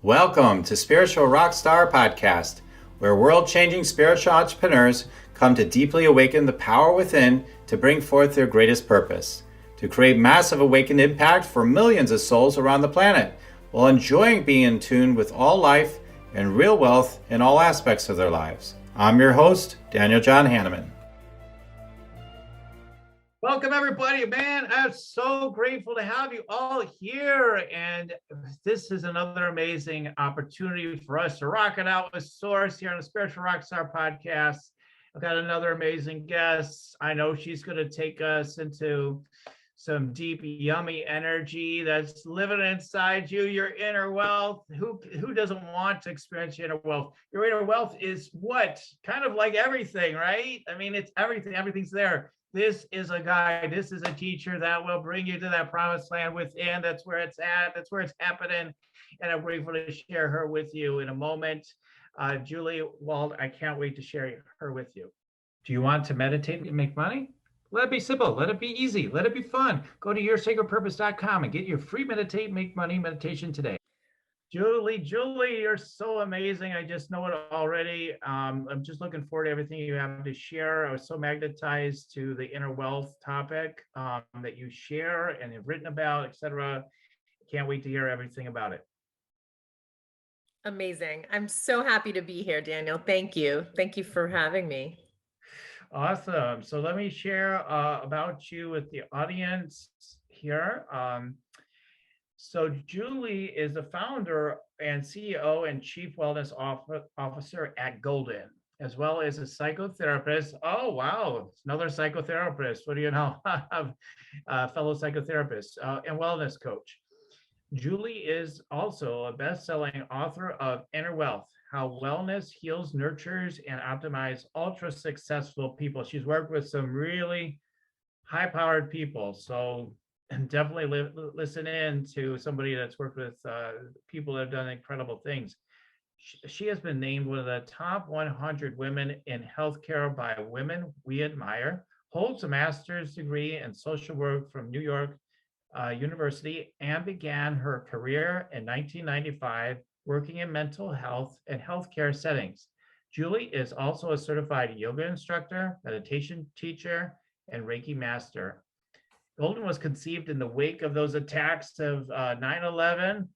Welcome to Spiritual Rockstar Podcast, where world-changing spiritual entrepreneurs come to deeply awaken the power within to bring forth their greatest purpose, to create massive awakened impact for millions of souls around the planet, while enjoying being in tune with all life and real wealth in all aspects of their lives. I'm your host, Daniel John Hanneman. Welcome, everybody. Man, I'm so grateful to have you all here. And this is another amazing opportunity for us to rock it out with Source here on the Spiritual Rockstar Podcast. I've got another amazing guest. I know she's going to take us into some deep, yummy energy that's living inside you, your inner wealth. Who doesn't want to experience your inner wealth? Your inner wealth is what? Kind of like everything, right? I mean, it's everything. Everything's there. This is a guide. This is a teacher that will bring you to that promised land within. That's where it's at. That's where it's happening. And I'm grateful to share her with you in a moment. Julie Wald, I can't wait to share her with you. Do you want to meditate and make money? Let it be simple. Let it be easy. Let it be fun. Go to yoursacredpurpose.com and get your free Meditate, Make Money meditation today. Julie, you're so amazing. I just know it already. I'm just looking forward to everything you have to share. I was so magnetized to the inner wealth topic that you share and have written about, etc. Can't wait to hear everything about it. Amazing. I'm so happy to be here, Daniel. Thank you. Thank you for having me. Awesome. So let me share about you with the audience here. So Julie is the founder and CEO and Chief Wellness Officer at Golden, as well as a psychotherapist. Oh, wow. Another psychotherapist. What do you know? Fellow psychotherapist and wellness coach. Julie is also a best-selling author of Inner Wealth, How Wellness Heals, Nurtures, and Optimizes Ultra Successful People. She's worked with some really high-powered people. So definitely listen in to somebody that's worked with people that have done incredible things. She has been named one of the top 100 women in healthcare by Women We Admire, holds a master's degree in social work from New York University, and began her career in 1995 working in mental health and healthcare settings. Julie is also a certified yoga instructor, meditation teacher, and Reiki Master. Golden was conceived in the wake of those attacks of 9/11,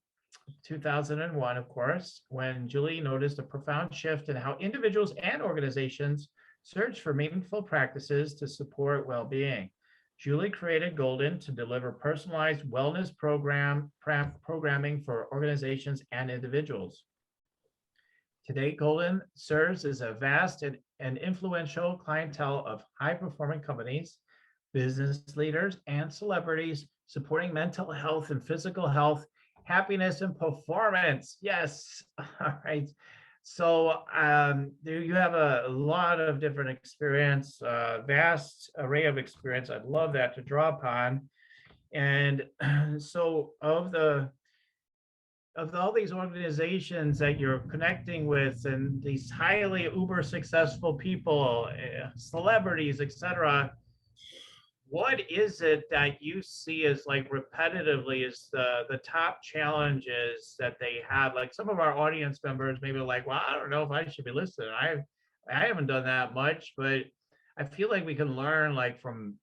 2001, of course, when Julie noticed a profound shift in how individuals and organizations search for meaningful practices to support well-being. Julie created Golden to deliver personalized wellness programming for organizations and individuals. Today, Golden serves as a vast and influential clientele of high-performing companies, business leaders, and celebrities supporting mental health and physical health, happiness, and performance. Yes. All right. So you have a lot of different experience, vast array of experience. I'd love that to draw upon. And so of all these organizations that you're connecting with and these highly uber successful people, celebrities, etc., what is it that you see as like repetitively is the top challenges that they have? Like some of our audience members maybe like, well, I don't know if I should be listening. I haven't done that much, but I feel like we can learn like from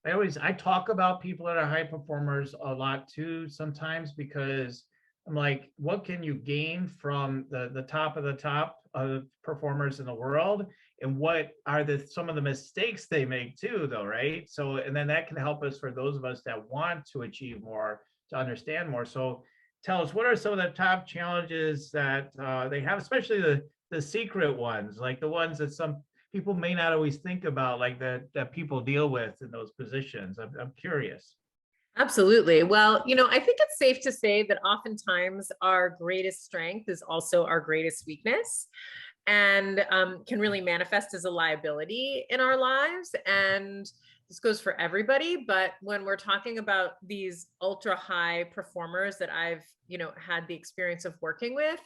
I talk about people that are high performers a lot too sometimes because I'm like, what can you gain from the top of the top of performers in the world? And what are some of the mistakes they make too, though, right? So, and then that can help us for those of us that want to achieve more, to understand more. So tell us, what are some of the top challenges that they have, especially the secret ones, like the ones that some people may not always think about, like that people deal with in those positions. I'm curious. Absolutely. Well, I think it's safe to say that oftentimes our greatest strength is also our greatest weakness and can really manifest as a liability in our lives. And this goes for everybody. But when we're talking about these ultra high performers that I've, had the experience of working with,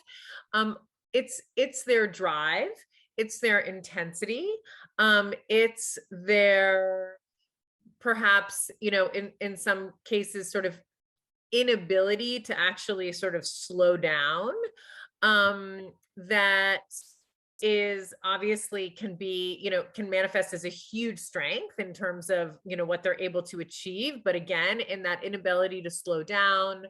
it's their drive, it's their intensity, it's their perhaps, in some cases, sort of inability to actually sort of slow down, that is obviously can be, can manifest as a huge strength in terms of, what they're able to achieve. But again, in that inability to slow down,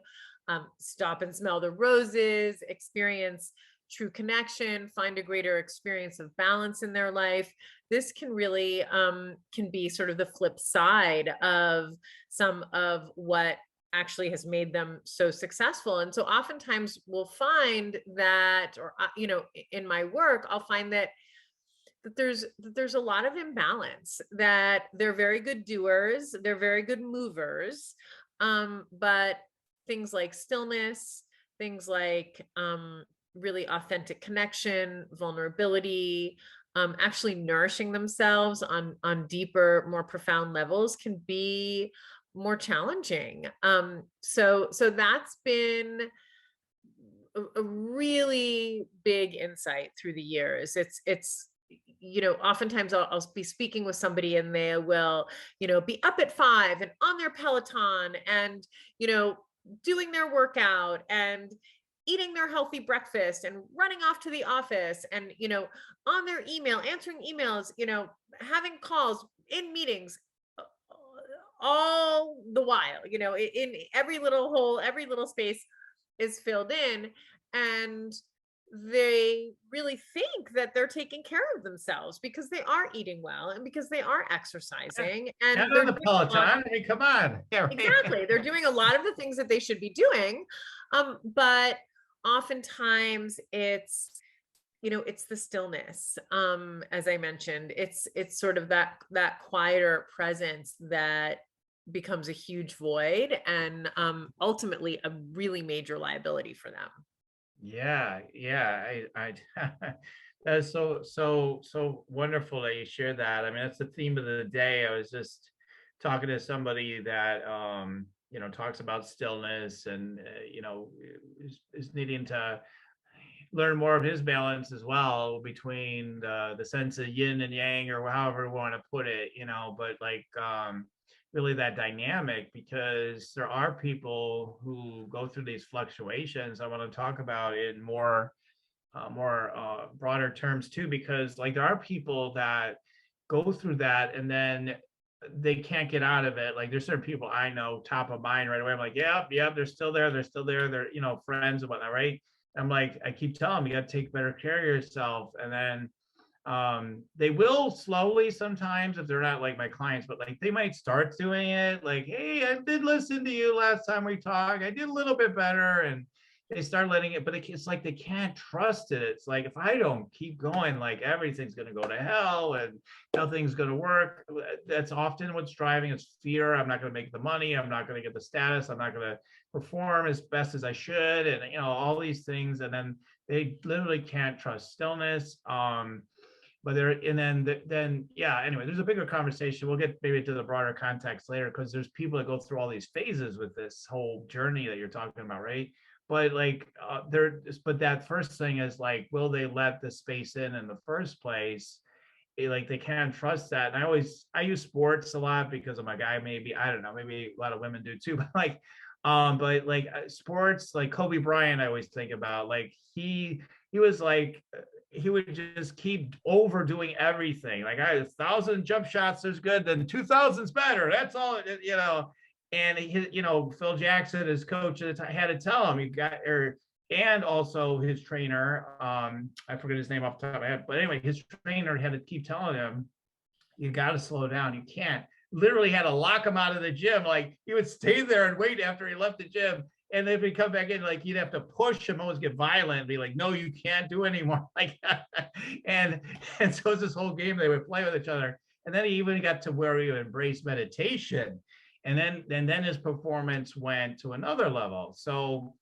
stop and smell the roses, experience true connection, find a greater experience of balance in their life. This can really can be sort of the flip side of some of what actually has made them so successful. And so oftentimes we'll find that, or in my work, I'll find that there's a lot of imbalance, that they're very good doers, they're very good movers, but things like stillness, things like really authentic connection, vulnerability, actually nourishing themselves on deeper, more profound levels can be more challenging. So that's been a really big insight through the years. It's oftentimes I'll be speaking with somebody and they will, be up at 5 and on their Peloton and, doing their workout and eating their healthy breakfast and running off to the office and, on their email, answering emails, having calls, in meetings, all the while, in every little hole, every little space is filled in. And they really think that they're taking care of themselves because they are eating well and because they are exercising, and Not they're on the doing a lot. Peloton. Hey, come on. Yeah, right. Exactly. They're doing a lot of the things that they should be doing. But oftentimes it's the stillness. As I mentioned, it's sort of that quieter presence that becomes a huge void and ultimately a really major liability for them. Yeah, I that's so wonderful that you share that. I mean, that's the theme of the day. I was just talking to somebody that talks about stillness and is needing to learn more of his balance as well between the sense of yin and yang, or however we want to put it, but like really that dynamic, because there are people who go through these fluctuations. I want to talk about it in more broader terms too, because like there are people that go through that and then they can't get out of it. Like there's certain people I know top of mind right away. I'm like, yep, they're still there. They're friends and whatnot, right? I'm like, I keep telling them, you got to take better care of yourself. And then they will slowly sometimes if they're not like my clients, but like they might start doing it. Like, hey, I did listen to you last time we talked. I did a little bit better. And they start letting it, but it's like they can't trust it. It's like, if I don't keep going, like everything's going to go to hell and nothing's going to work. That's often what's driving is fear. I'm not going to make the money. I'm not going to get the status. I'm not going to perform as best as I should. And, all these things. And then they literally can't trust stillness. But anyway, there's a bigger conversation. We'll get maybe to the broader context later, because there's people that go through all these phases with this whole journey that you're talking about, right? But like but that first thing is like, will they let the space in the first place? Like they can't trust that. And I use sports a lot because I'm a guy, maybe, I don't know, maybe a lot of women do too, but like sports, like Kobe Bryant, I always think about, like he was like, he would just keep overdoing everything. Like, 1,000 jump shots is good, then 2,000's better. That's all, And Phil Jackson, his coach at the time, had to tell him, and also his trainer, I forget his name off the top of my head, but anyway, his trainer had to keep telling him, you got to slow down. You can't. Literally had to lock him out of the gym. Like he would stay there and wait after he left the gym. And then if he come back in, like you'd have to push him, almost get violent, and be like, no, you can't do anymore. Like, and so it's this whole game they would play with each other. And then he even got to where he embraced meditation. And then his performance went to another level. So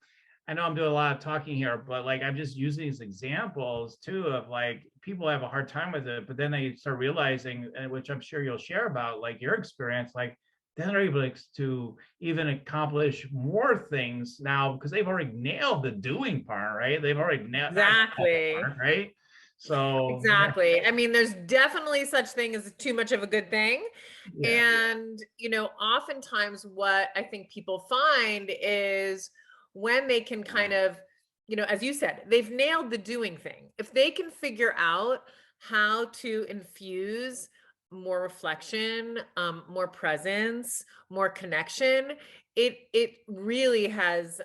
I know I'm doing a lot of talking here, but like I'm just using these examples too of like people have a hard time with it, but then they start realizing, and which I'm sure you'll share about, like your experience, like then they're able to even accomplish more things now because they've already nailed the doing part, right? They've already nailed Exactly. that part, right? So Exactly. I mean, there's definitely such thing as too much of a good thing. yeah. And, oftentimes what I think people find is when they can kind of, as you said, they've nailed the doing thing. If they can figure out how to infuse more reflection, more presence, more connection, it really has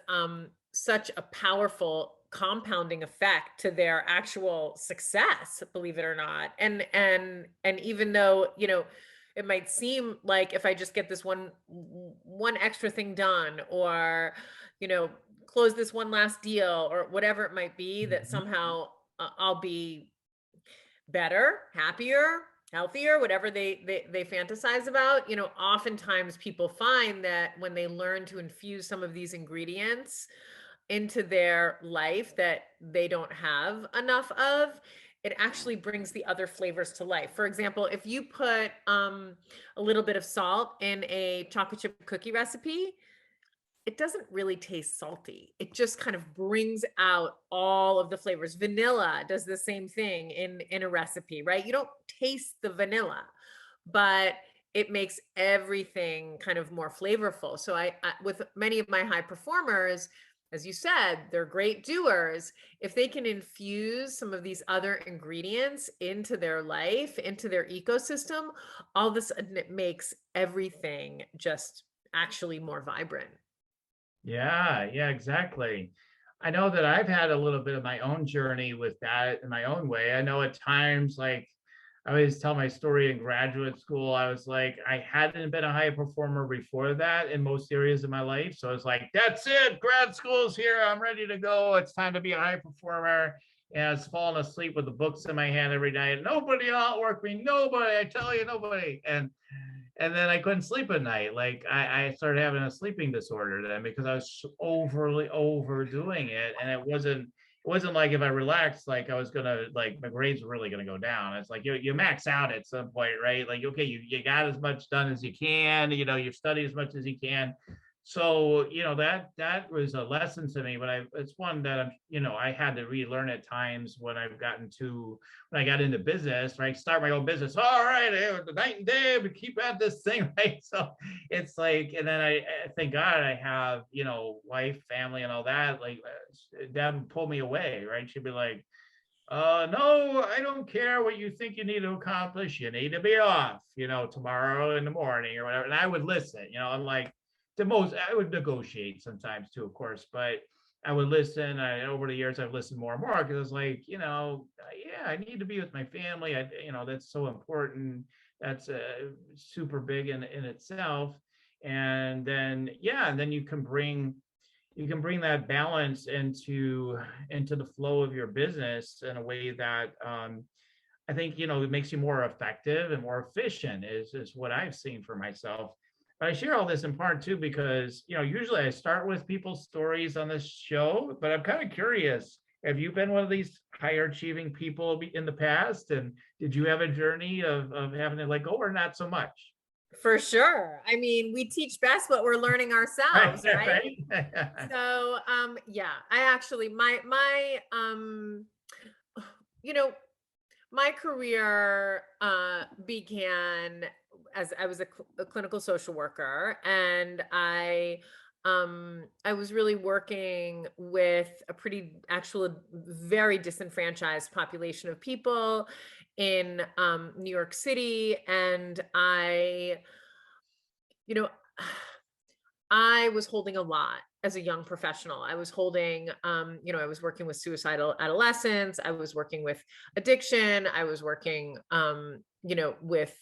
such a powerful compounding effect to their actual success, believe it or not. And even though, it might seem like if I just get this one extra thing done, or, close this one last deal, or whatever it might be, that Mhm. somehow I'll be better, happier, healthier, whatever they fantasize about. Oftentimes people find that when they learn to infuse some of these ingredients into their life that they don't have enough of, it actually brings the other flavors to life. For example, if you put a little bit of salt in a chocolate chip cookie recipe, it doesn't really taste salty. It just kind of brings out all of the flavors. Vanilla does the same thing in a recipe, right? You don't taste the vanilla, but it makes everything kind of more flavorful. So I with many of my high performers, as you said, they're great doers. If they can infuse some of these other ingredients into their life, into their ecosystem, all of a sudden it makes everything just actually more vibrant. Yeah, yeah, exactly. I know that I've had a little bit of my own journey with that in my own way. I know at times, like I always tell my story in graduate school, I was like, I hadn't been a high performer before that in most areas of my life. So I was like, that's it, grad school's here. I'm ready to go. It's time to be a high performer. And I was falling asleep with the books in my hand every night. Nobody will outwork me. Nobody. I tell you, nobody. And then I couldn't sleep at night. Like I started having a sleeping disorder then because I was overly overdoing it. And it wasn't like if I relaxed, like I was gonna like my grades were really gonna go down. It's like you max out at some point, right? Like, okay, you got as much done as you can, you study as much as you can. So, that was a lesson to me, but it's one that I had to relearn at times when I got into business, right? Start my own business. All right, the night and day, we keep at this thing, right? So it's like, and then I thank God I have, wife, family, and all that. Like, Dad would pull me away, right? She'd be like, no, I don't care what you think you need to accomplish. You need to be off, tomorrow in the morning or whatever. And I would listen, I'm like, I would negotiate sometimes too, of course, but I would listen. Over the years, I've listened more and more because I was like, yeah, I need to be with my family. That's so important. That's super big in itself. And then, yeah, and then you can bring that balance into the flow of your business in a way that I think it makes you more effective and more efficient is what I've seen for myself. But I share all this in part too because usually I start with people's stories on this show, but I'm kind of curious. Have you been one of these higher achieving people in the past, and did you have a journey of having to let go or not so much? For sure. I mean, we teach best what we're learning Right, ourselves, right? right. So, yeah, I actually, you know, my career began as I was a clinical social worker, and I was really working with a very disenfranchised population of people in New York City, and you know, I was holding a lot as a young professional. I was holding, I was working with suicidal adolescents. I was working with addiction. I was working, with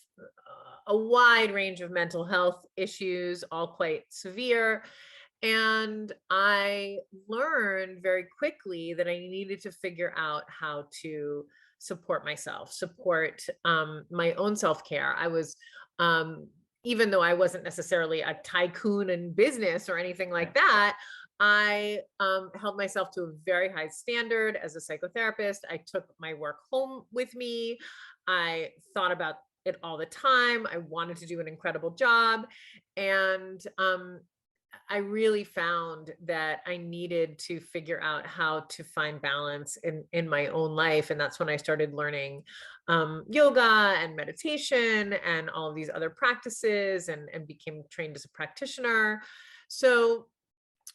a wide range of mental health issues, all quite severe. And I learned very quickly that I needed to figure out how to support myself, support my own self care. I was, um, even though I wasn't necessarily a tycoon in business or anything like that, I held myself to a very high standard as a psychotherapist. I took my work home with me. I thought about it all the time. I wanted to do an incredible job. And I really found that I needed to figure out how to find balance in my own life. And that's when I started learning yoga and meditation and all of these other practices, and became trained as a practitioner. So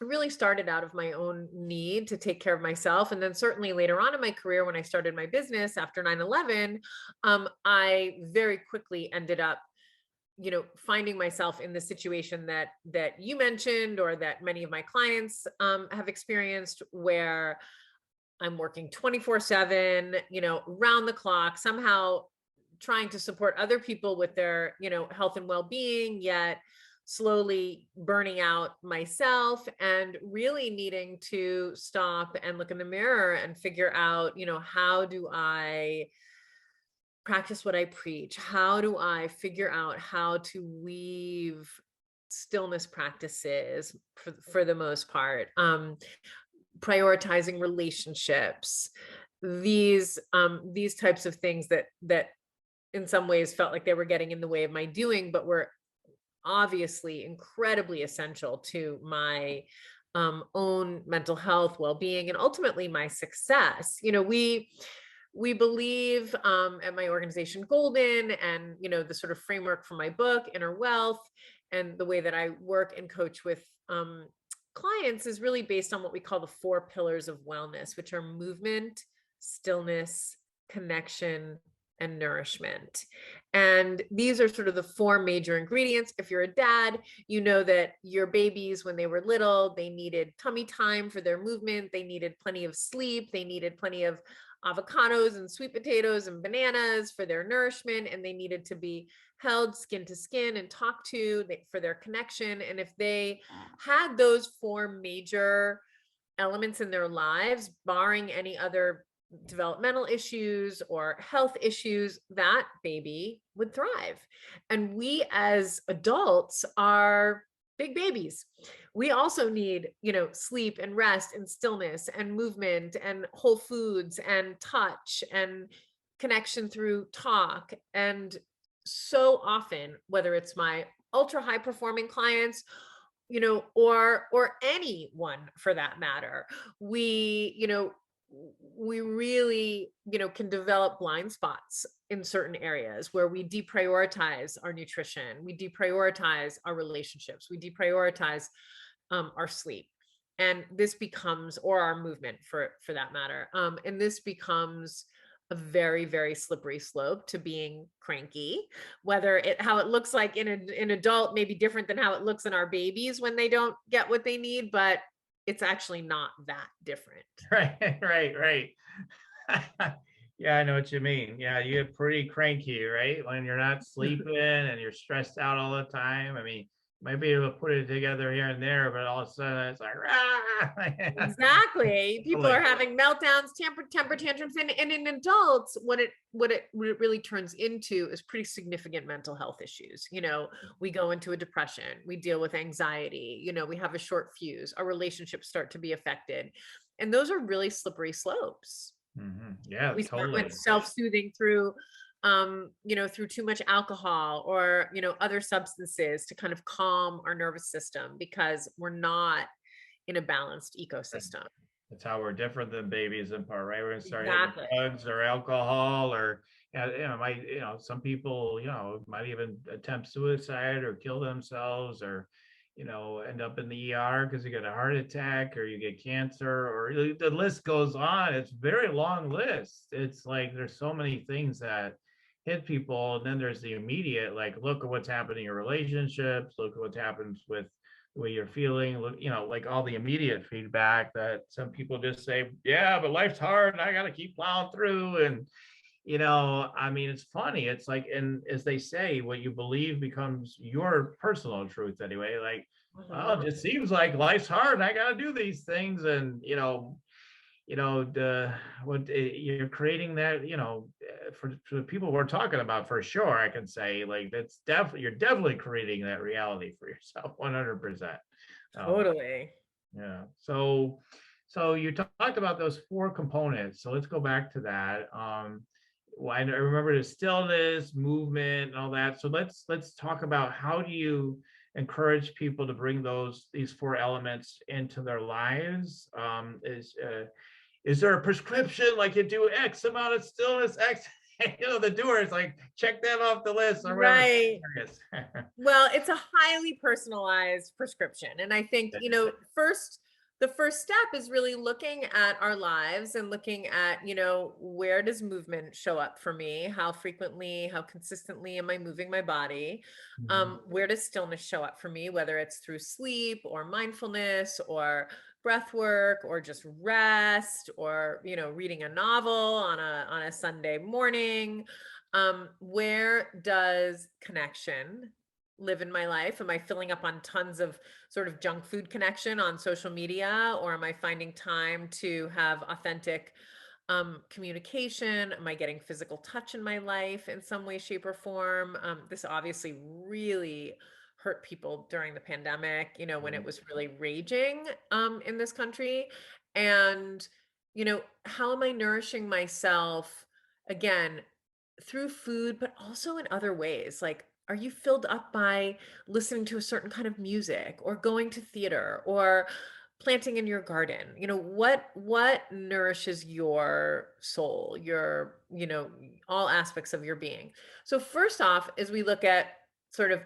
it really started out of my own need to take care of myself. And then certainly later on in my career, when I started my business after 9/11, I very quickly ended up, finding myself in the situation that you mentioned, or that many of my clients have experienced, where I'm working 24/7, round the clock, somehow trying to support other people with their, health and well-being, yet slowly burning out myself, and really needing to stop and look in the mirror and figure out, how do I practice what I preach? How do I figure out how to weave stillness practices for the most part? Prioritizing relationships, these types of things that in some ways felt like they were getting in the way of my doing, but were obviously incredibly essential to my own mental health, well-being, and ultimately my success. We believe at my organization Golden, and the sort of framework for my book Inner Wealth, and the way that I work and coach with clients is really based on what we call the 4 pillars of wellness, which are movement, stillness, connection, and nourishment. And these are sort of the 4 major ingredients. If you're a dad, you know that your babies, when they were little, they needed tummy time for their movement. They needed plenty of sleep. They needed plenty of avocados and sweet potatoes and bananas for their nourishment. And they needed to be held skin to skin and talked to for their connection. And if they had those 4 major elements in their lives, barring any other developmental issues or health issues, that baby would thrive. And we as adults are big babies. We also need, sleep and rest and stillness and movement and whole foods and touch and connection through talk. And so often, whether it's my ultra high performing clients, or anyone for that matter, we really, can develop blind spots in certain areas where we deprioritize our nutrition, we deprioritize our relationships, we deprioritize our sleep. And this becomes, or our movement for that matter. And this becomes a very, very slippery slope to being cranky, how it looks like in an adult may be different than how it looks in our babies when they don't get what they need, but it's actually not that different. Right. Yeah, I know what you mean. Yeah, you get pretty cranky, right? When you're not sleeping and you're stressed out all the time. I mean, you might be able to put it together here and there, but all of a sudden it's like, Exactly. People are having meltdowns, temper tantrums, and in adults, what it really turns into is pretty significant mental health issues. We go into a depression, we deal with anxiety, we have a short fuse, our relationships start to be affected. And those are really slippery slopes. Mm-hmm. Yeah, we start totally. with self-soothing through through too much alcohol or other substances to kind of calm our nervous system, because we're not in a balanced ecosystem. That's how we're different than babies in part, right? We're gonna start Exactly. hitting drugs or alcohol, or some people, might even attempt suicide or kill themselves, or end up in the ER because you get a heart attack or you get cancer, or the list goes on. It's a very long list. It's like there's so many things that hit people, and then there's the immediate, like, look at what's happening in your relationships, look at what happens with the way you're feeling, look, like all the immediate feedback that some people just say, yeah, but life's hard and I got to keep plowing through. And I mean, it's funny. It's like, and as they say, what you believe becomes your personal truth anyway. Like, well, it just seems like life's hard and I got to do these things. And, you're creating that, for the people we're talking about, for sure, I can say, like, you're definitely creating that reality for yourself 100%. Totally. Yeah. So you talked about those 4 components. So let's go back to that. I remember the stillness, movement, and all that. So let's talk about, how do you encourage people to bring these 4 elements into their lives. Is there a prescription, like you do X amount of stillness, X, the doer is like, check that off the list or whatever. Right. Well, it's a highly personalized prescription. And I think, the first step is really looking at our lives and looking at, where does movement show up for me? How frequently, how consistently am I moving my body? Where does stillness show up for me, whether it's through sleep or mindfulness or breath work or just rest or, reading a novel on a Sunday morning. Where does connection live in my life? Am I filling up on tons of sort of junk food connection on social media, or am I finding time to have authentic communication? Am I getting physical touch in my life in some way, shape, or form? This obviously really hurt people during the pandemic, when it was really raging in this country. And, how am I nourishing myself, again, through food, but also in other ways? Like, are you filled up by listening to a certain kind of music or going to theater or planting in your garden? What nourishes your soul, your, all aspects of your being? So first off, as we look at sort of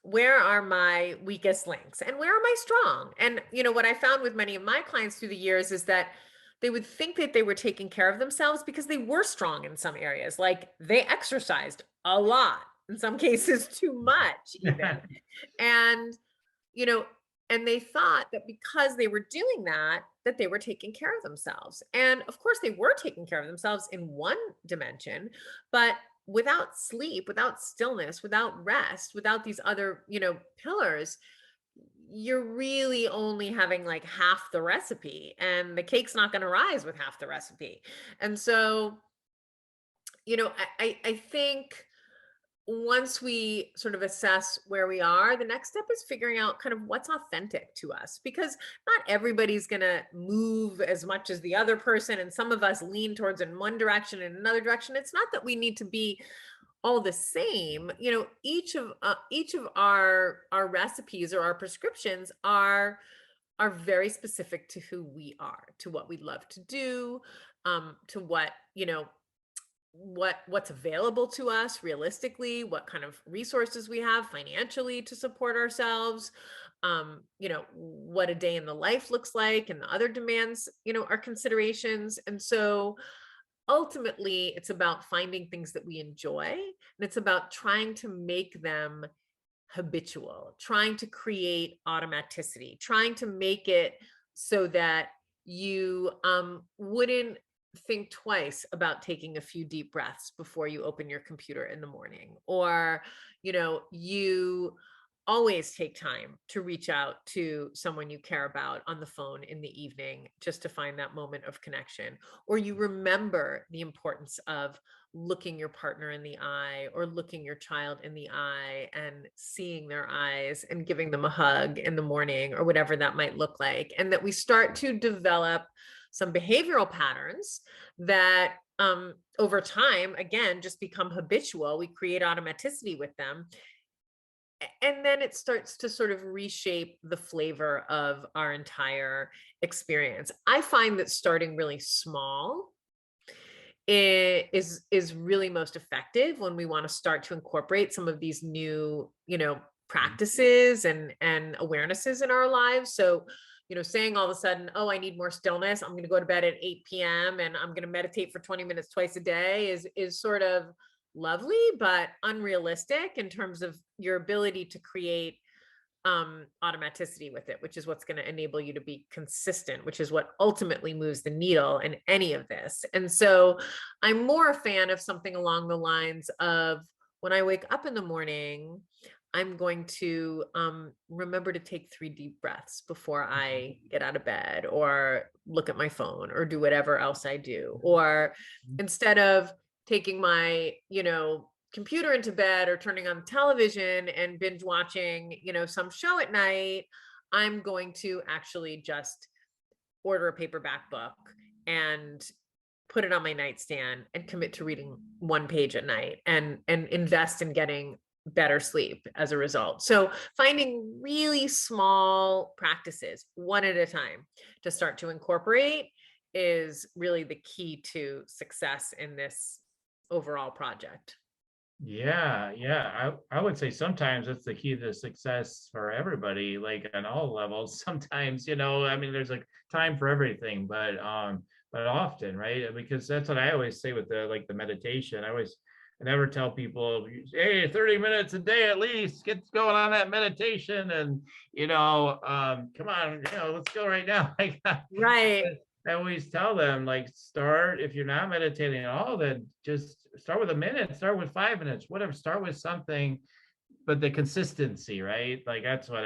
where are my weakest links and where am I strong? And, what I found with many of my clients through the years is that they would think that they were taking care of themselves because they were strong in some areas. Like they exercised a lot, in some cases too much even. And, and they thought that because they were doing that they were taking care of themselves. And of course they were taking care of themselves in one dimension, but without sleep, without stillness, without rest, without these other, pillars, you're really only having like half the recipe, and the cake's not going to rise with half the recipe. And so, I think once we sort of assess where we are, the next step is figuring out kind of what's authentic to us, because not everybody's going to move as much as the other person. And some of us lean towards in one direction and another direction. It's not that we need to be all the same. Each of our recipes or our prescriptions are very specific to who we are, to what we love to do, to what, what's available to us realistically, what kind of resources we have financially to support ourselves, what a day in the life looks like, and the other demands, are considerations. And so ultimately it's about finding things that we enjoy, and it's about trying to make them habitual, trying to create automaticity, trying to make it so that you wouldn't think twice about taking a few deep breaths before you open your computer in the morning, or you always take time to reach out to someone you care about on the phone in the evening just to find that moment of connection, or you remember the importance of looking your partner in the eye or looking your child in the eye and seeing their eyes and giving them a hug in the morning, or whatever that might look like. And that we start to develop some behavioral patterns that over time, again, just become habitual. We create automaticity with them. And then it starts to sort of reshape the flavor of our entire experience. I find that starting really small is really most effective when we want to start to incorporate some of these new, practices and awarenesses in our lives. So, saying all of a sudden, oh, I need more stillness, I'm going to go to bed at 8 p.m. and I'm going to meditate for 20 minutes twice a day is sort of lovely, but unrealistic in terms of your ability to create automaticity with it, which is what's going to enable you to be consistent, which is what ultimately moves the needle in any of this. And so I'm more a fan of something along the lines of, when I wake up in the morning, I'm going to remember to take 3 deep breaths before I get out of bed or look at my phone or do whatever else I do. Or instead of taking my, computer into bed or turning on television and binge watching, some show at night, I'm going to actually just order a paperback book and put it on my nightstand and commit to reading 1 page at night and invest in getting better sleep as a result. So finding really small practices one at a time to start to incorporate is really the key to success in this overall project. Yeah, yeah. I would say sometimes it's the key to success for everybody, like on all levels. Sometimes, I mean, there's like time for everything, but often, right? Because that's what I always say with the meditation. I never tell people, hey, 30 minutes a day at least, get going on that meditation and come on, let's go right now. Like Right. I always tell them, like, start, if you're not meditating at all, then just start with a minute, start with 5 minutes, whatever, start with something, but the consistency, right? Like that's what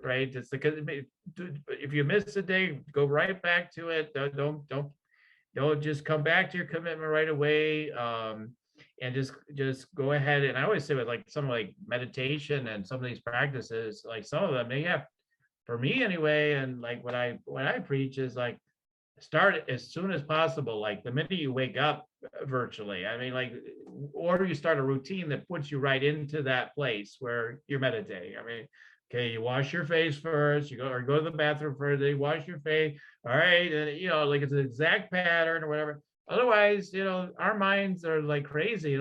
right? It's because if you miss a day, go right back to it. Don't just come back to your commitment right away. And just go ahead. And I always say with like some like meditation and some of these practices, like some of them, they have, for me anyway, and like what I preach is like start as soon as possible, like the minute you wake up, virtually. I mean, like, or you start a routine that puts you right into that place where you're meditating. I mean, okay, you wash your face first, you go to the bathroom first, then you wash your face. All right, and like it's an exact pattern or whatever. Otherwise, our minds are like crazy.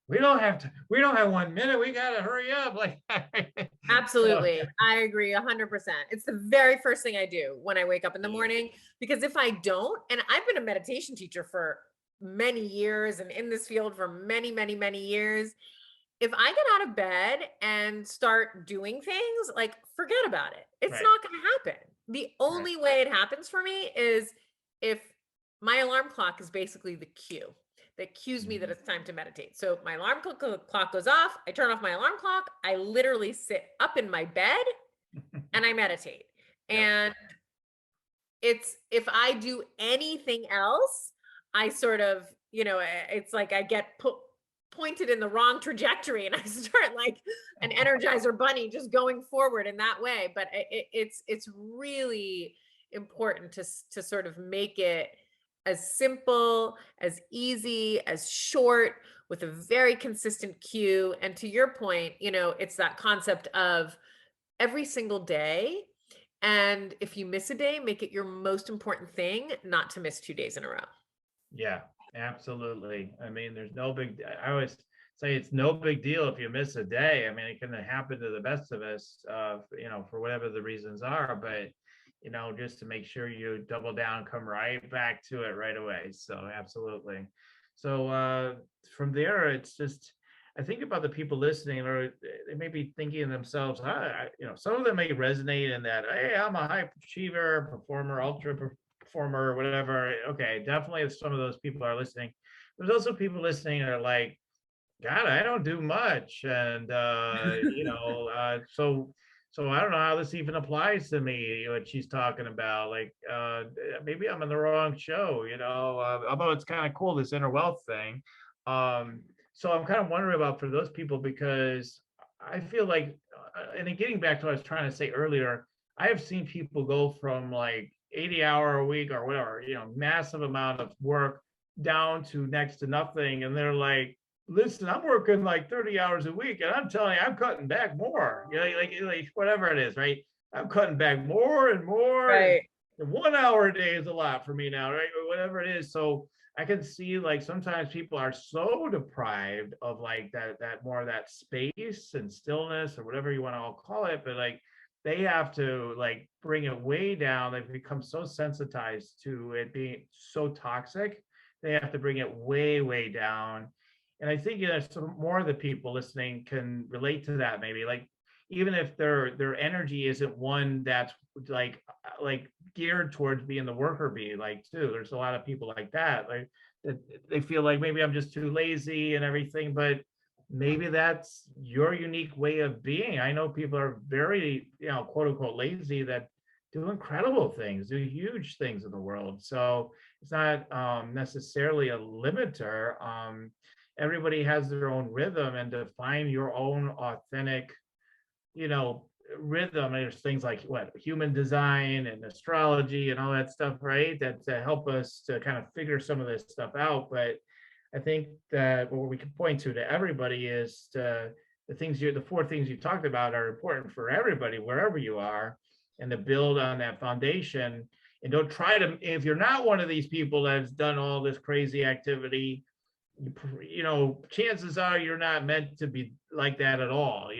We don't have 1 minute. We gotta hurry up. Like, so, Absolutely. I agree 100%. It's the very first thing I do when I wake up in the morning, because if I don't, and I've been a meditation teacher for many years and in this field for many, many, many years, if I get out of bed and start doing things, like forget about it. It's right, not going to happen. The right, only way it happens for me is if my alarm clock is basically the cue that cues me that mhm, it's time to meditate. So my alarm clock goes off, I turn off my alarm clock, I literally sit up in my bed and I meditate. yep, And it's, if I do anything else, I sort of, it's like I get pointed in the wrong trajectory and I start like an energizer bunny just going forward in that way. But it's really important to sort of make it as simple, as easy, as short, with a very consistent cue. And to your point, it's that concept of every single day. And if you miss a day, make it your most important thing not to miss 2 days in a row. yeah, absolutely. I mean, there's no big, I always say it's no big deal if you miss a day. I mean, it can happen to the best of us, for whatever the reasons are, but, just to make sure you double down, come right back to it right away. So absolutely. So from there, it's just, I think about the people listening, or they may be thinking to themselves, some of them may resonate in that, hey, I'm a high achiever, performer, ultra performer, whatever. Okay, definitely some of those people are listening. There's also people listening that are like, God, I don't do much. And so I don't know how this even applies to me, what she's talking about. Like maybe I'm in the wrong show, although it's kind of cool, this inner wealth thing. So I'm kind of wondering about for those people, because I feel like and then getting back to what I was trying to say earlier, I have seen people go from like 80-hour a week or whatever, massive amount of work down to next to nothing. And they're like, listen, I'm working like 30 hours a week, and I'm telling you, I'm cutting back more. Like whatever it is, right? I'm cutting back more and more, and Right. 1 hour a day is a lot for me now, right? Or whatever it is. So I can see like sometimes people are so deprived of like that more of that space and stillness or whatever you want to all call it, but like they have to like bring it way down. They've become so sensitized to it being so toxic. They have to bring it way, way down. And I think some more of the people listening can relate to that, maybe like even if their energy isn't one that's like geared towards being the worker bee, like too, there's a lot of people like that, like that they feel like maybe I'm just too lazy and everything, but maybe that's your unique way of being. I know people are very, quote unquote lazy, that do incredible things, do huge things in the world. So it's not necessarily a limiter. Everybody has their own rhythm, and to find your own authentic, you know, rhythm. There's things like what human design and astrology and all that stuff, right? That to help us to kind of figure some of this stuff out. But I think that what we can point to everybody is to the four things you talked about are important for everybody, wherever you are, and to build on that foundation. And don't try to, if you're not one of these people that's done all this crazy activity, chances are you're not meant to be like that at all,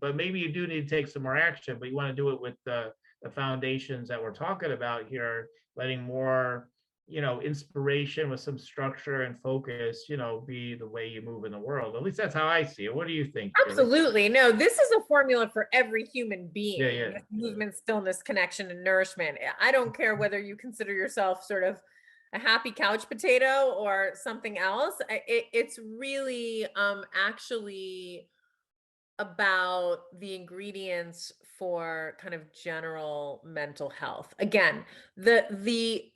but maybe you do need to take some more action, but you want to do it with the foundations that we're talking about here, letting more, inspiration with some structure and focus, be the way you move in the world. At least that's how I see it. What do you think, Julie? Absolutely. No, this is a formula for every human being. Yeah. Movement, stillness, connection, and nourishment. I don't care whether you consider yourself sort of a happy couch potato or something else. It's really actually about the ingredients for kind of general mental health. Again, the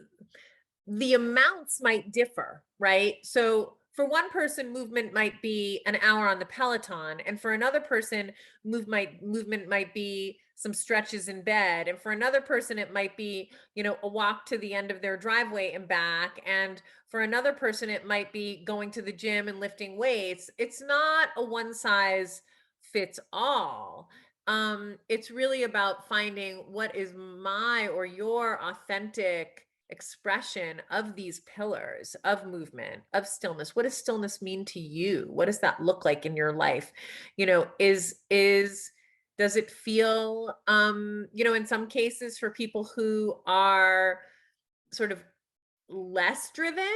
amounts might differ, right? So for one person, movement might be an hour on the Peloton, and for another person, movement might be some stretches in bed, and for another person, it might be, a walk to the end of their driveway and back, and for another person, it might be going to the gym and lifting weights. It's not a one size fits all. It's really about finding what is my or your authentic expression of these pillars of movement, of stillness. What does stillness mean to you? What does that look like in your life? Does it feel, in some cases for people who are sort of less driven,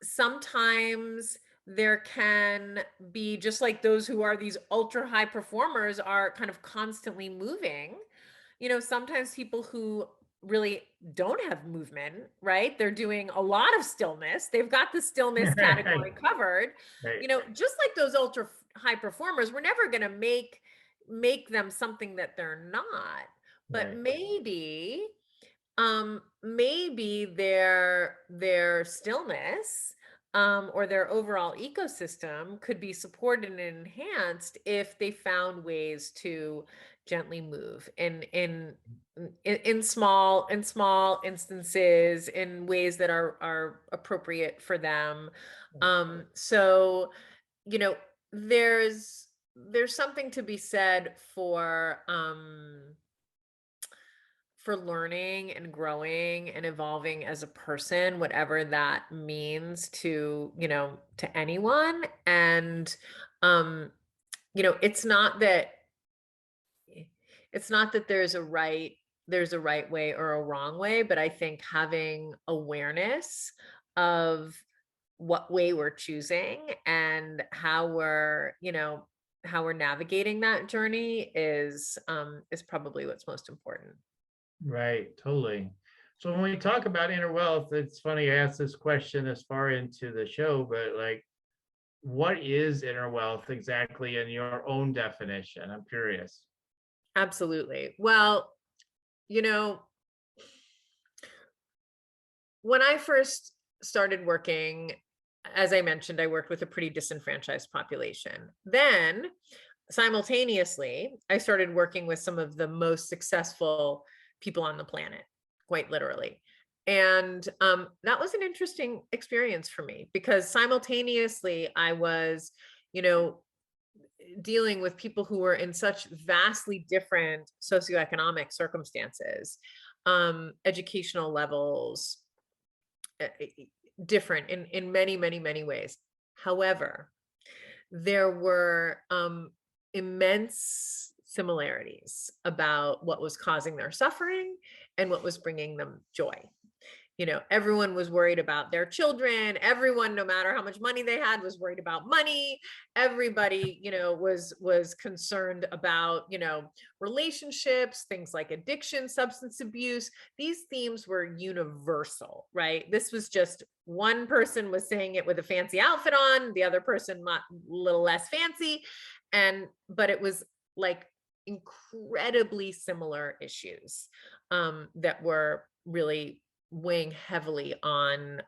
sometimes there can be, just like those who are these ultra high performers are kind of constantly moving, sometimes people who really don't have movement, right? They're doing a lot of stillness. They've got the stillness category covered. Right. Just like those ultra high performers, we're never going to make them something that they're not. But Right. maybe their stillness or their overall ecosystem could be supported and enhanced if they found ways to gently move in small instances, in ways that are appropriate for them. So there's something to be said for learning and growing and evolving as a person, whatever that means to anyone. And it's not that there's a right way or a wrong way, but I think having awareness of what way we're choosing and how we're navigating that journey is probably what's most important. Right, totally. So when we talk about inner wealth, it's funny I asked this question this far into the show, but like, what is inner wealth exactly in your own definition? I'm curious. Absolutely. Well, when I first started working, as I mentioned, I worked with a pretty disenfranchised population. Then simultaneously, I started working with some of the most successful people on the planet, quite literally. And that was an interesting experience for me, because simultaneously I was, dealing with people who were in such vastly different socioeconomic circumstances, educational levels, different in many, many, many ways. However, there were immense similarities about what was causing their suffering and what was bringing them joy. Everyone was worried about their children. Everyone, no matter how much money they had, was worried about money. Everybody, was concerned about, relationships, things like addiction, substance abuse. These themes were universal, right? This was just one person was saying it with a fancy outfit on, the other person a little less fancy. But it was like incredibly similar issues that were really weighing heavily on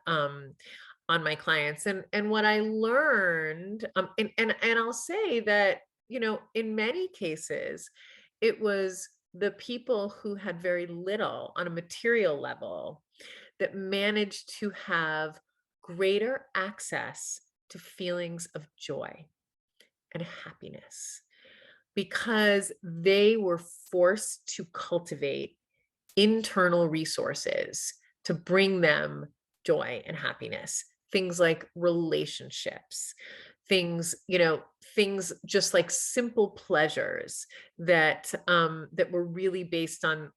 my clients. And what I learned, and I'll say that, in many cases, it was the people who had very little on a material level that managed to have greater access to feelings of joy and happiness, because they were forced to cultivate internal resources to bring them joy and happiness. Things like relationships, things, things just like simple pleasures that that were really based on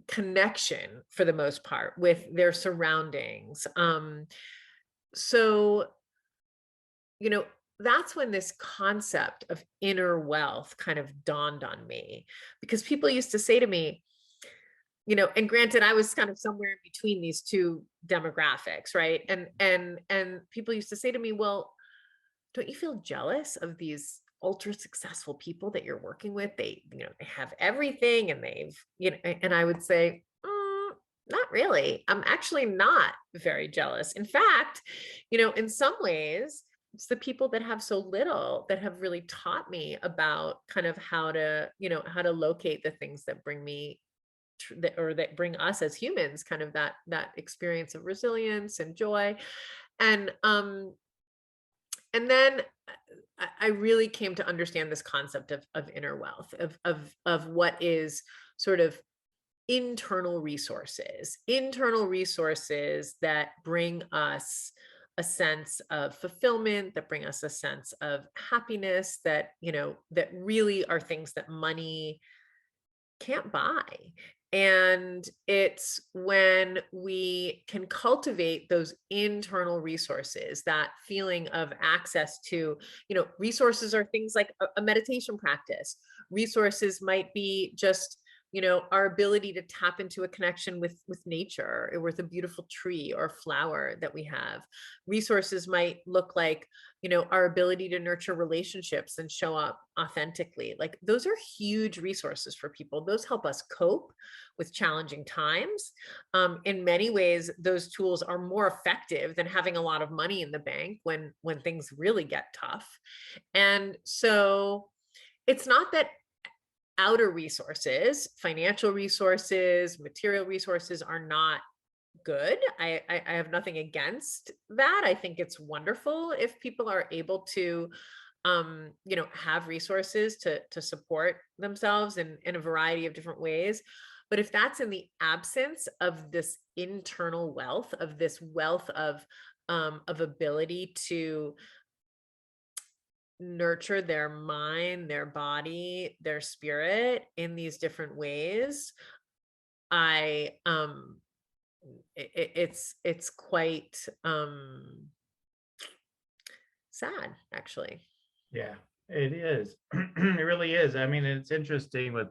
connection for the most part with their surroundings. So, you know, that's when this concept of inner wealth kind of dawned on me, because people used to say to me, and granted, I was kind of somewhere in between these two demographics, right? And people used to say to me, well, don't you feel jealous of these ultra successful people that you're working with? They, they have everything, and they've, and I would say, not really. I'm actually not very jealous. In fact, in some ways, it's the people that have so little that have really taught me about kind of how to, how to locate the things that bring me that bring us as humans kind of that experience of resilience and joy. And then I really came to understand this concept of inner wealth, of what is sort of internal resources that bring us a sense of fulfillment, that bring us a sense of happiness, that, that really are things that money can't buy. And it's when we can cultivate those internal resources, that feeling of access to, resources are things like a meditation practice. Resources might be just, our ability to tap into a connection with nature, or with a beautiful tree or flower that we have. Resources might look like, our ability to nurture relationships and show up authentically. Like, those are huge resources for people. Those help us cope with challenging times. In many ways, those tools are more effective than having a lot of money in the bank when things really get tough. And so it's not that outer resources, financial resources, material resources are not good. I have nothing against that. I think it's wonderful if people are able to, have resources to support themselves in a variety of different ways. But if that's in the absence of this internal wealth, of this wealth of ability to nurture their mind, their body, their spirit in these different ways, it's quite sad, actually. Yeah, it is. It really is. I mean, it's interesting with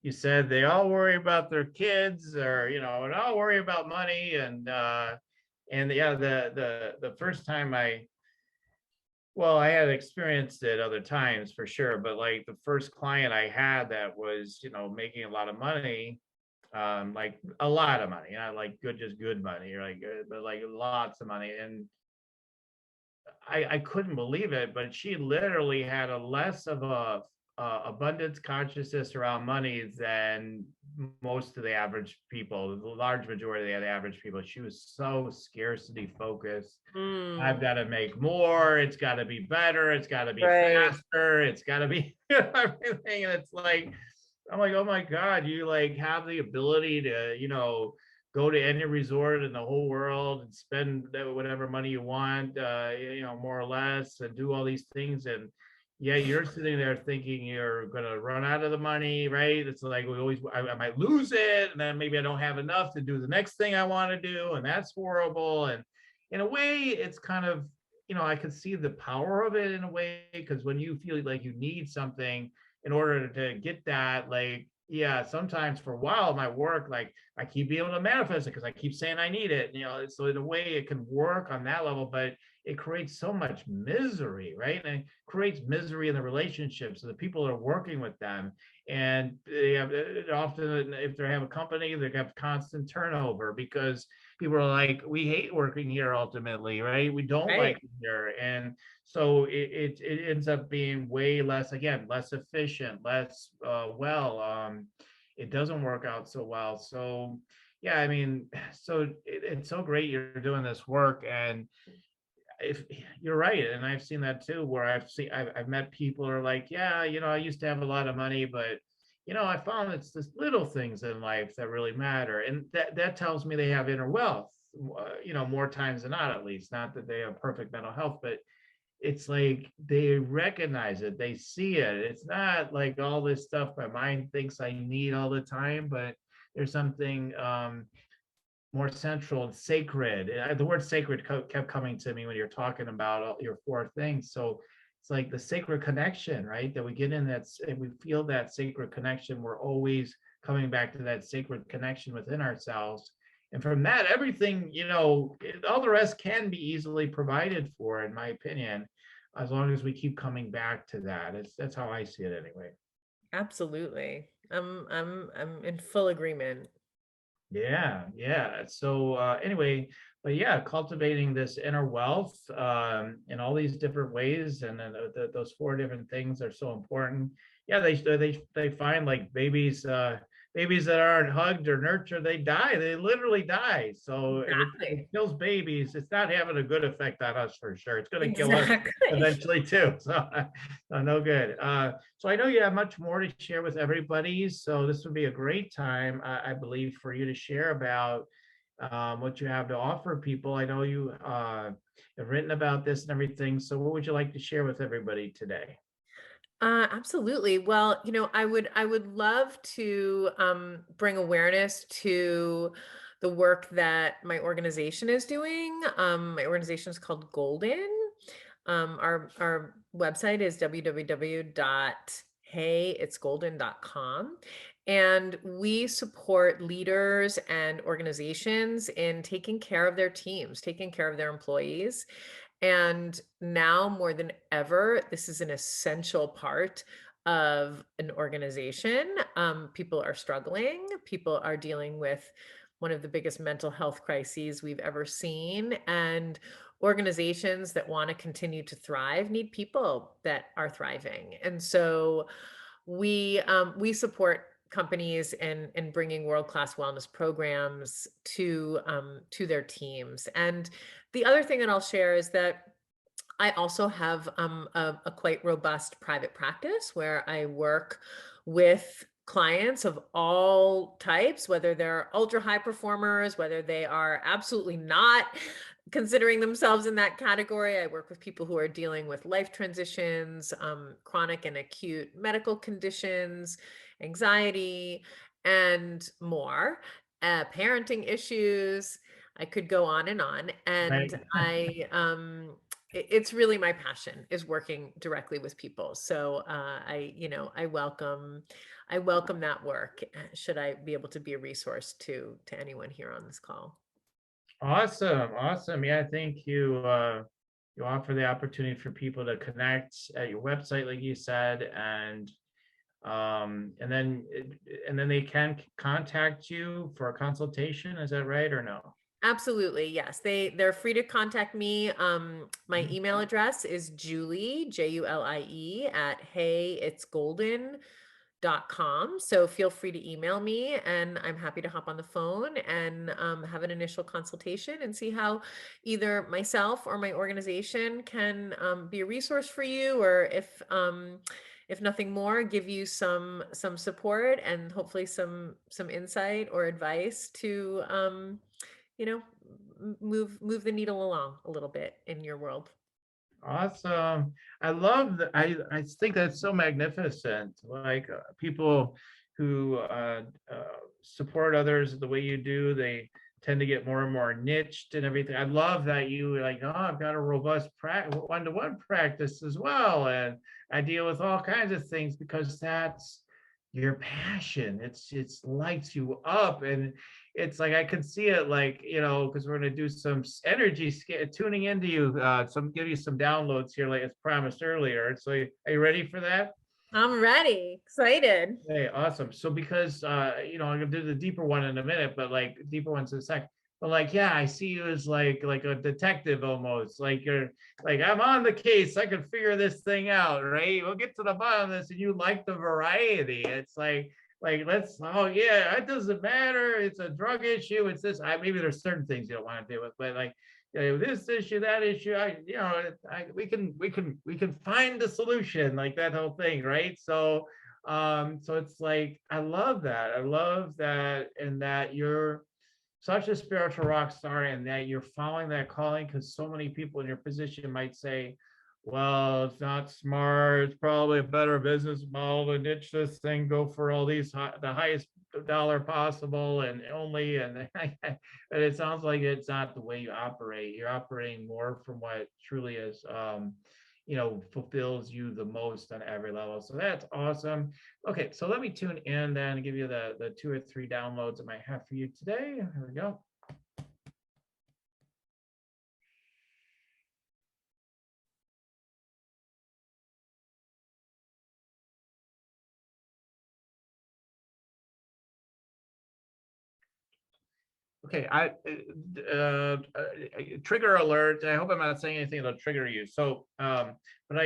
you said they all worry about their kids, or, and all worry about money. And yeah, the first time I had experienced it other times for sure, but like the first client I had that was, making a lot of money, like a lot of money, not like just good money, like, but like lots of money. And I couldn't believe it, but she literally had a less of a abundance consciousness around money than most of the average people, the large majority of the average people. She was so scarcity focused. I've got to make more. It's got to be better. It's got to be Right. faster. It's got to be everything. And it's like, I'm like, oh my God, you like have the ability to, go to any resort in the whole world and spend whatever money you want, more or less, and do all these things. And yeah, you're sitting there thinking you're going to run out of the money, right? It's like I might lose it, and then maybe I don't have enough to do the next thing I want to do, and that's horrible. And in a way, it's kind of, I could see the power of it in a way, because when you feel like you need something in order to get that, like, yeah, sometimes for a while, my work, like I keep being able to manifest it because I keep saying I need it, so in a way it can work on that level, but it creates so much misery, right? And it creates misery in the relationships of the people that are working with them. And they have often, if they have a company, they have constant turnover because people are like, we hate working here ultimately, right? We don't like Right. it here. And so it ends up being way less, again, less efficient, less it doesn't work out so well. So yeah, I mean, so it's so great you're doing this work. And if you're right, and I've seen that too, where I've met people who are like, yeah, I used to have a lot of money, but I found it's the little things in life that really matter, and that tells me they have inner wealth, more times than not, at least. Not that they have perfect mental health, but it's like they recognize it, they see it. It's not like all this stuff my mind thinks I need all the time, but there's something more central and sacred. The word sacred kept coming to me when you're talking about all your four things. So it's like the sacred connection, right? That we get in that, and we feel that sacred connection. We're always coming back to that sacred connection within ourselves. And from that, everything, all the rest can be easily provided for, in my opinion, as long as we keep coming back to that. That's how I see it anyway. Absolutely. I'm in full agreement. Yeah. So anyway, but yeah, cultivating this inner wealth in all these different ways, and then those four different things are so important. Yeah, they find like babies that aren't hugged or nurtured, they die. They literally die. So if it Exactly. kills babies, it's not having a good effect on us for sure. It's going to kill us Exactly. eventually too. So no good. So I know you have much more to share with everybody. So this would be a great time, I believe, for you to share about what you have to offer people. I know you have written about this and everything. So what would you like to share with everybody today? Absolutely. Well, I would love to bring awareness to the work that my organization is doing. My organization is called Golden. Our website is www.heyitsgolden.com. And we support leaders and organizations in taking care of their teams, taking care of their employees. And now more than ever, this is an essential part of an organization. People are struggling. People are dealing with one of the biggest mental health crises we've ever seen. And organizations that want to continue to thrive need people that are thriving. And so we support companies in bringing world-class wellness programs to their teams. And the other thing that I'll share is that I also have a quite robust private practice where I work with clients of all types, whether they're ultra high performers, whether they are absolutely not considering themselves in that category. I work with people who are dealing with life transitions, chronic and acute medical conditions, anxiety, and more, parenting issues. I could go on and on. Right. And it's really my passion is working directly with people. So I welcome that work. Should I be able to be a resource to anyone here on this call? Awesome. Yeah, I think you offer the opportunity for people to connect at your website, like you said, and then they can contact you for a consultation. Is that right or no? Absolutely. Yes. They're free to contact me. My Mhm. email address is Julie, Julie at heyitsgolden.com. So feel free to email me and I'm happy to hop on the phone and have an initial consultation and see how either myself or my organization can be a resource for you, or if nothing more, give you some support and hopefully some insight or advice to you know, move the needle along a little bit in your world. Awesome. I love that. I think that's so magnificent. Like people who support others the way you do, they tend to get more and more niched and everything. I love that you like, oh, I've got a robust one-to-one practice as well, and I deal with all kinds of things because that's your passion. It's lights you up, and it's like I could see it, like, because we're going to do some energy tuning into you, give you some downloads here, like as promised earlier. So are you ready for that? I'm ready, excited. Okay, awesome. So because I'm gonna do the deeper one in a minute, but like deeper ones in a sec. But like, yeah, I see you as like a detective almost. Like you're like, I'm on the case. I can figure this thing out, right? We'll get to the bottom of this, and you like the variety. It's like oh yeah, it doesn't matter. It's a drug issue. It's this. Maybe there's certain things you don't want to deal with, but like, this issue, that issue, we can find the solution, like that whole thing, right? So it's like, I love that. I love that, and that you're such a spiritual rock star, and that you're following that calling, because so many people in your position might say, well, it's not smart, it's probably a better business model to niche this thing, go for all these the highest dollar possible, and only, and but it sounds like it's not the way you operate. You're operating more from what truly is, fulfills you the most on every level. So that's awesome. Okay, so let me tune in then and give you the 2 or 3 downloads I might have for you today. Here we go. Okay, trigger alert. I hope I'm not saying anything that'll trigger you. So, but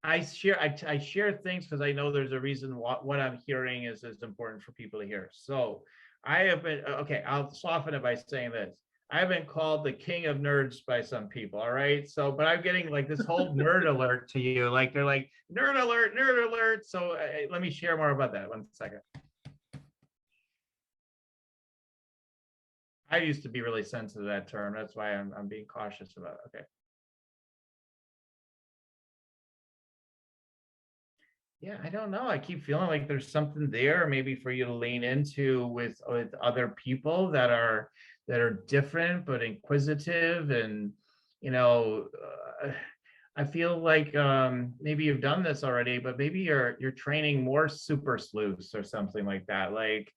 I share things because I know there's a reason what I'm hearing is important for people to hear. So I have been, okay, I'll soften it by saying this. I've been called the king of nerds by some people. All right. So, but I'm getting like this whole nerd alert to you. Like, they're like, nerd alert, nerd alert. So let me share more about that. 1 second. I used to be really sensitive to that term. That's why I'm being cautious about it. Okay. Yeah, I don't know. I keep feeling like there's something there, maybe for you to lean into with other people that are different but inquisitive, and you know, I feel like maybe you've done this already, but maybe you're training more super sleuths or something like that. Like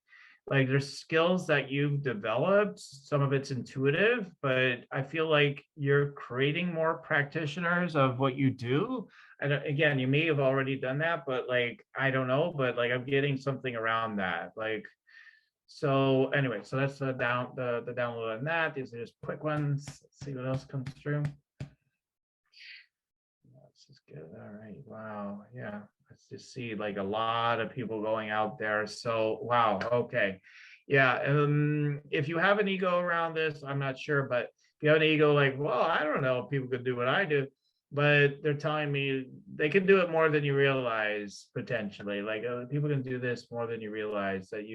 there's skills that you've developed. Some of it's intuitive, but I feel like you're creating more practitioners of what you do. And again, you may have already done that, but like, I don't know, but like, I'm getting something around that. Like, so anyway, so that's the download on that. These are just quick ones. Let's see what else comes through. Let's just get it. All right. Wow. Yeah. Let's just see like a lot of people going out there. So wow. Okay. Yeah. If you have an ego around this, I'm not sure, but if you have an ego, like, well, I don't know if people could do what I do, but they're telling me they can do it more than you realize potentially. Like, people can do this more than you realize, that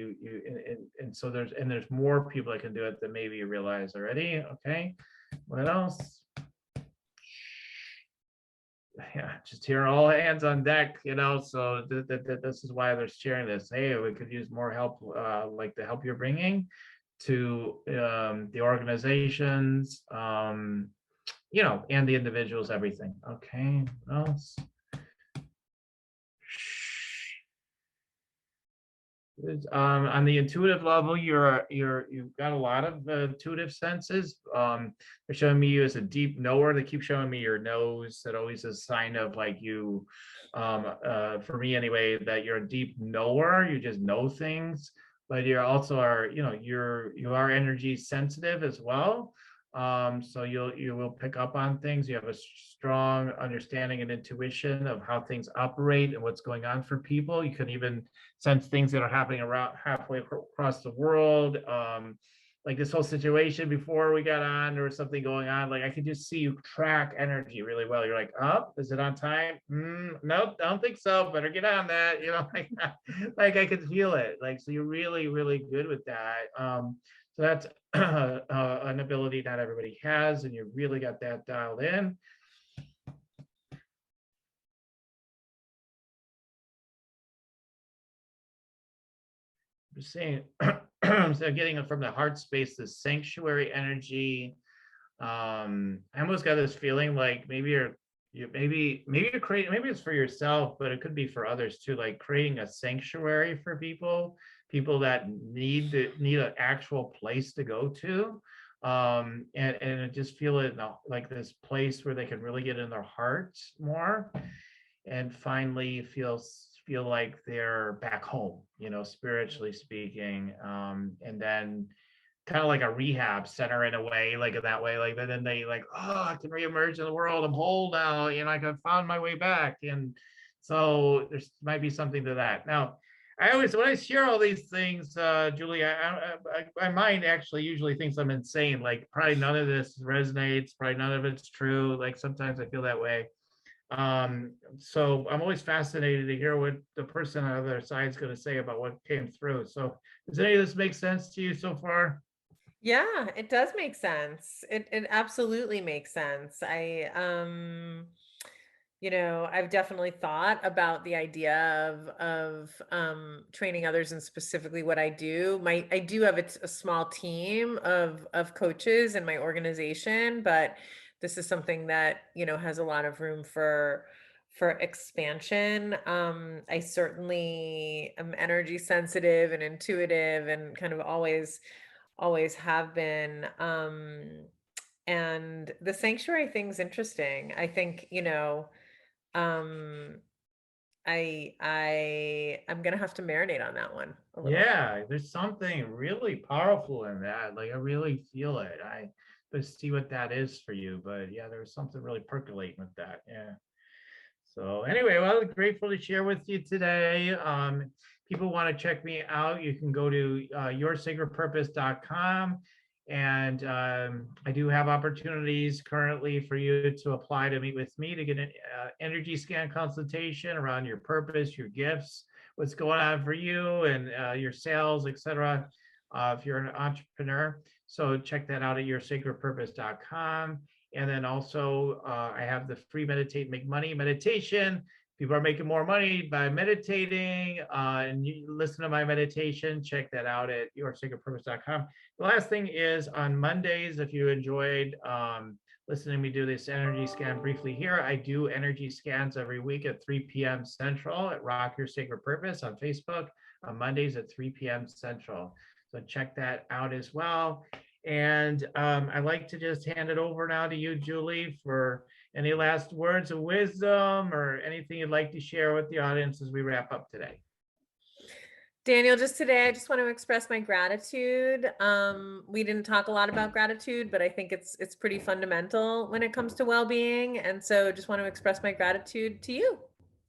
and so there's more people that can do it than maybe you realize already. Okay. What else? Yeah, just hear all hands on deck, so this is why they're sharing this. Hey, we could use more help, like the help you're bringing to the organizations, and the individuals, everything. Okay, what else? On the intuitive level, you've got a lot of intuitive senses. They're showing me you as a deep knower. They keep showing me your nose. That always is a sign of like you, for me anyway, that you're a deep knower. You just know things, but you also are, you are energy sensitive as well. So you will pick up on things. You have a strong understanding and intuition of how things operate and what's going on for people. You can even sense things that are happening around halfway across the world. Like this whole situation before we got on, there was something going on. Like I could just see you track energy really well. You're like, oh, is it on time? Nope, don't think so. Better get on that. Like I could feel it. Like, so you're really, really good with that. So that's an ability not everybody has, and you really got that dialed in. Just saying, so getting it from the heart space, the sanctuary energy. I almost got this feeling like maybe you're creating, maybe it's for yourself, but it could be for others too, like creating a sanctuary for people that need an actual place to go to, and just feel it like this place where they can really get in their hearts more, and finally feel like they're back home, spiritually speaking, and then kind of like a rehab center in a way, like in that way, like then they like, oh, I can reemerge in the world. I'm whole now, I can found my way back. And so there's might be something to that. Now, I always, when I share all these things, Julie, my mind actually usually thinks I'm insane. Like probably none of this resonates. Probably none of it's true. Like sometimes I feel that way. So I'm always fascinated to hear what the person on the other side is going to say about what came through. So does any of this make sense to you so far? Yeah, it does make sense. It absolutely makes sense. I've definitely thought about the idea of training others and specifically what I do. I do have a small team of coaches in my organization, but this is something that, has a lot of room for expansion. I certainly am energy sensitive and intuitive and kind of always have been. And the sanctuary thing's interesting. I think, um, I'm gonna have to marinate on that one a little. Yeah, there's something really powerful in that. Like I really feel it. I Let's see what that is for you. But yeah, there's something really percolating with that. Yeah. So anyway, well, grateful to share with you today. People want to check me out, you can go to yoursacredpurpose.com. And I do have opportunities currently for you to apply to meet with me to get an energy scan consultation around your purpose, your gifts, what's going on for you, and your sales, etc. If you're an entrepreneur. So check that out at yoursacredpurpose.com. And then also I have the free Meditate, Make Money meditation. People are making more money by meditating, and you listen to my meditation. Check that out at yoursacredpurpose.com. The last thing is on Mondays, if you enjoyed listening to me do this energy scan briefly here, I do energy scans every week at 3 p.m. Central at Rock Your Sacred Purpose on Facebook on Mondays at 3 p.m. Central. So check that out as well. And I'd like to just hand it over now to you, Julie, for any last words of wisdom or anything you'd like to share with the audience as we wrap up today. Daniel, just today, I just want to express my gratitude. We didn't talk a lot about gratitude, but I think it's pretty fundamental when it comes to well-being. And so just want to express my gratitude to you.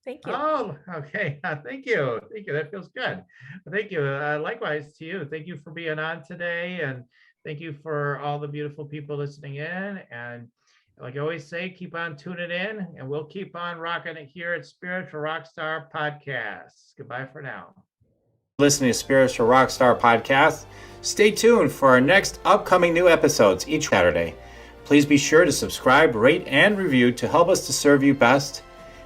Thank you. Oh, okay. Thank you. Thank you. That feels good. Thank you. Likewise to you. Thank you for being on today. And thank you for all the beautiful people listening in. And like I always say, keep on tuning in, and we'll keep on rocking it here at Spiritual Rockstar Podcast. Goodbye for now. Listening to Spiritual Rockstar Podcast. Stay tuned for our next upcoming new episodes each Saturday. Please be sure to subscribe, rate, and review to help us to serve you best.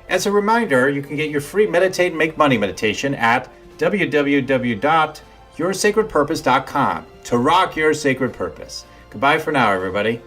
As a reminder, you can get your free Meditate and Make Money meditation at www.yoursacredpurpose.com to rock your sacred purpose. Goodbye for now, everybody.